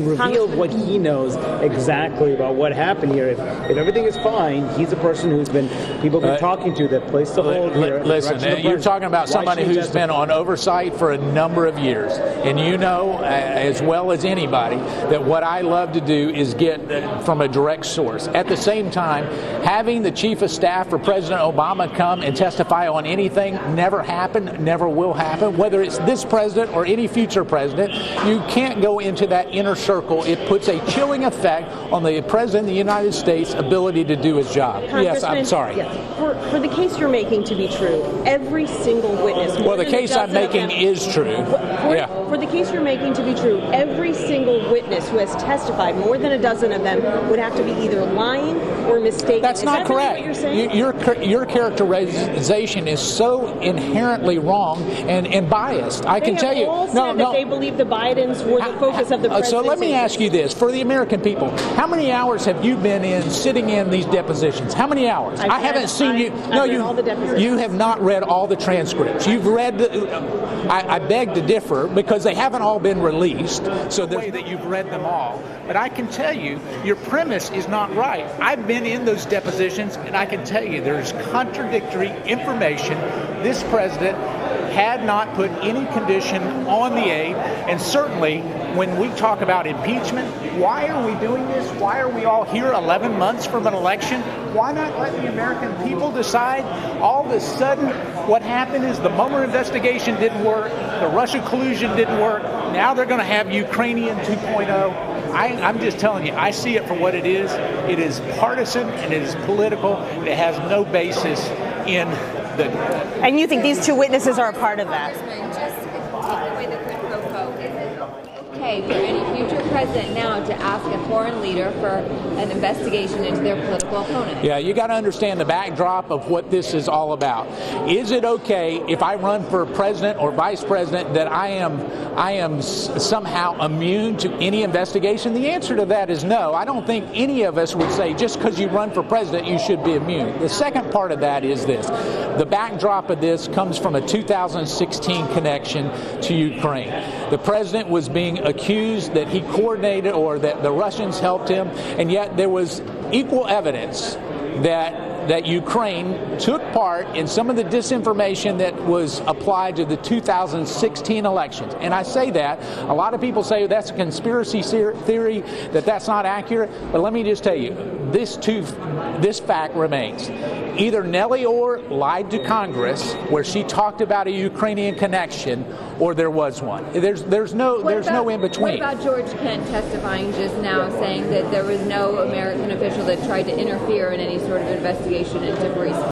revealed what he knows exactly about what happened here. If everything is fine, he's a person who's been people have been talking to that placed the hold here. Listen, you're talking about somebody who's been on oversight for a number of years, and you know as well as anybody that what I love to do is get from a direct source. At the same time, having the chief of staff for President Obama come and testify on anything never happened, never will happen. Whether it's this president or any future president, you can't go into that inner circle. It puts a chilling effect on the President of the United States' ability to do his job. Yes, I'm sorry. Yes. For the case you're making to be true, every single witness... Well, the case I'm making is true. For the case you're making to be true, every single witness who has testified, more than a dozen of them, would have to be either lying or mistaken. That's not correct. What you're saying? Your characterization is so inherently wrong and biased. I can tell you. That they believe the Bidens were the focus of the presidency. So let me ask you this: for the American people, how many hours have you been sitting in these depositions? How many hours? I haven't seen you. No, you have not read all the transcripts. You've read. I beg to differ because they haven't all been released. So the way that you've read them all, but I can tell you, your premise is not right. I've been in those depositions, and I can tell you there's contradictory information. This president had not put any condition on the aid, and certainly when we talk about impeachment, why are we doing this? Why are we all here 11 months from an election? Why not let the American people decide? All of a sudden, what happened is the Mueller investigation didn't work, the Russia collusion didn't work, now they're going to have Ukrainian 2.0. I'm just telling you, I see it for what it is. It is partisan and it is political. It has no basis in the... And you think these two witnesses are a part of that? Okay for any future president now to ask a foreign leader for an investigation into their political opponent. Yeah, you got to understand the backdrop of what this is all about. Is it okay if I run for president or vice president that I am somehow immune to any investigation? The answer to that is no. I don't think any of us would say just because you run for president you should be immune. The second part of that is this. The backdrop of this comes from a 2016 connection to Ukraine. The president was being accused that he coordinated or that the Russians helped him, and yet there was equal evidence that Ukraine took part in some of the disinformation that was applied to the 2016 elections. And I say that, a lot of people say that's a conspiracy theory, that's not accurate, but let me just tell you, this fact remains. Either Nellie Orr lied to Congress, where she talked about a Ukrainian connection, or there was one. There's no in between. What about George Kent testifying just now, saying that there was no American official that tried to interfere in any sort of investigation into Greece?